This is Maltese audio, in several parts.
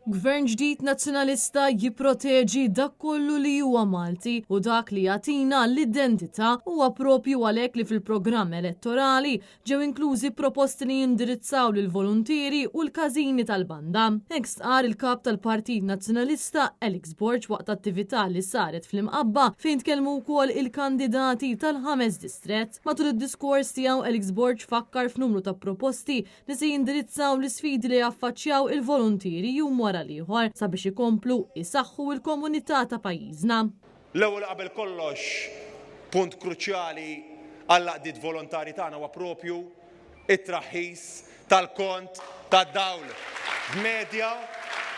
Gvern ġdid nazzjonalista jipproteġi dak kollu li huwa Malti u dak li jagħtina l-identità huwa propju għalhekk li fil-programm elettorali ġew inklużi proposti li jindirizzaw lil volontieri u l-każini tal-banda. Hekk stqar il-kap tal-Partit Nazzjonalista Alex Borg waqt attività li saret fl-Imqabba fejn tkellmu wkoll il-kandidati tal-5 distrett. Matul id-diskors tiegħu Alex Borg fakkar f'numru ta' proposti li se jindirizzaw l-isfidi li jaffaċċjaw il-volontieri jum wara l-ieħor sabiex ikomplu isaħħu l-komunità ta' pajjiżna. L-ewwel qabel kollox punt kruċjali għall-għaqdiet volontarji tagħna huwa propju it-traħħis tal-kont tad-dawl b'medja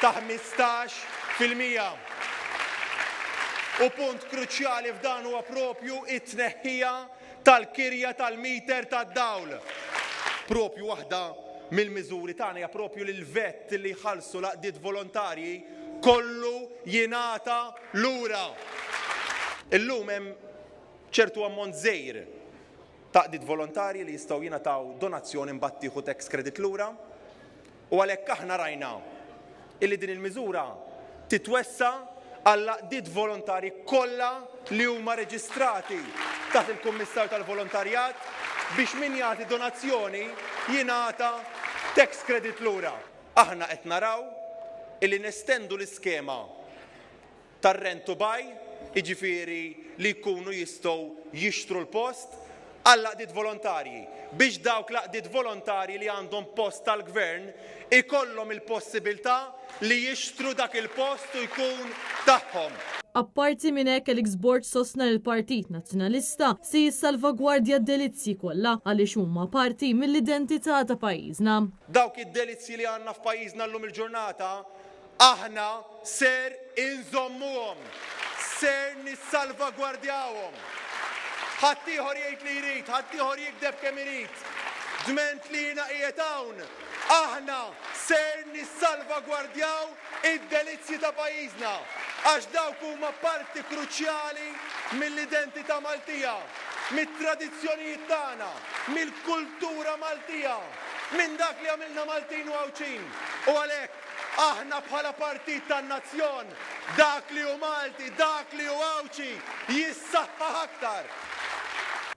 ta' 15%. U punt kruċjali f'dan huwa propju it-tneħħija tal-kirja tal-miter tad-dawl. Propju waħda mill-miżuri tagħna hija propju li l-vett li jħallsu l-għaqdiet volontarji kollu jingħata lura. Illum hemm ċertu ammont żgħir ta' għaqdiet volontarji li jistgħu jingħataw donazzjoni mbagħad tieħu tax credit lura u għalhekk aħna rajna illi din il-miżura titwessa għall-għaqdiet volontarji kollha li huma reġistrati taħt il-Kummissarju tal-Volontarjat biex min jagħti donazzjoni jingħata tax credit lura. Aħna qed naraw illi nestendu l-iskema tar-rent to buy, jiġifieri li jkunu jistgħu jixtru l-post għall-għaqdiet volontarji biex dawk l-għaqdiet volontarji li għandhom post tal-gvern ikollhom il-possibilità li jixtru dak il-post u jkun tagħhom. Apparti minn hekk Alex Borg sostna l-Partit Nazzjonalista se jissalvagwardja d-delizzi kollha għaliex huma parti mill-identità ta' pajjiżna. Dawk id-delizzi li għandna f'pajjiżna llum il-ġurnata aħna ser inżommuhom, ser nissalvagwardjawhom. Ħadd ieħor jgħid li jrid, ħadd ieħor jikdeb kemm irid. Dment li jiena qiegħed hawn, aħna ser nissalvagwardjaw id-delizzi ta' pajjiżna. Għax dawk huma parti kruċjali mill-identità Maltija, mit-tradizzjonijiet tagħna, mill-kultura Maltija, minn dak li għamilna Maltin u Għawċin. U għalhekk aħna bħala partit tan-nazzjon dak li hu Malti, dak li hu Għawċi jissaħħaħ aktar.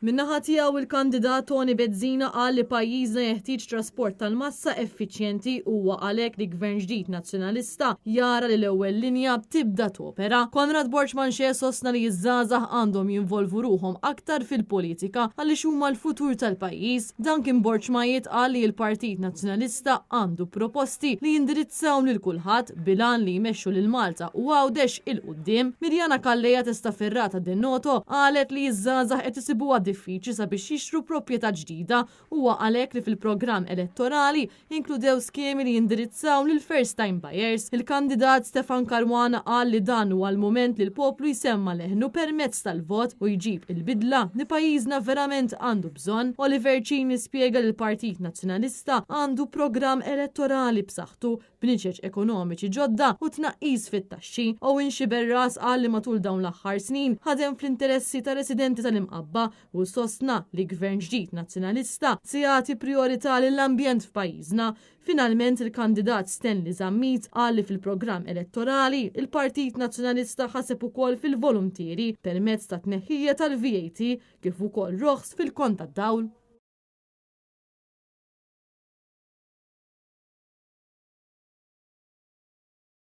Min-naħa tiegħu il-kandidat Tony Bezzina qal li pajjiżna jeħtieġ trasport tal-massa effiċjenti huwa għalhekk li gvern ġdid nazzjonalista jara li l-ewwel linja tibda topera. Konrad Borġmanxie sostna li ż-żgħażagħ għandhom jinvolvu ruhom aktar fil-politika għaliex huma l-futur tal-pajjiż. Dan kien Borġmajiet qal li l-Partit Nazzjonalista għandu proposti li jindirizzaw lil kulħadd bilan li jmexxu lil Malta u għawdex il-qudiem. Mirjana Kalleja testa Ferrata Dennoto qalet li ż-żgħażagħ qed isibuha diffiċli sabiex jixtru proprjetà ġdida huwa għalhekk li fil-programm elettorali inkludew skemi li jindirizzaw lil first time buyers. Il-kandidat Stefan Karwana qal li dan huwa l-mument li l-poplu jsemma leħnu permezz tal-vot u jġib il-bidla li pajjiżna verament għandu bżonn. Oliver Cini spjega li l-Partit Nazzjonalista għandu programm elettorali b'saħħtu b'niċeġ ekonomiċi ġodda u tnaqqis fit-taxxi. Owen Xiberras qal li matul dawn l-aħħar snin ħadem fl-interessi ta' residenti tal-Imqabba u sostna li gvern ġdid nazzjonalista se jagħti priorità lill-ambjent f'pajjiżna. Finalment il-kandidat Stanley Zammit qal li fil-programm elettorali il-Partit Nazzjonalista ħaseb ukoll fil-volontieri permezz ta' tneħħija tal-VAT kif ukoll roħs fil-kont tad-dawl.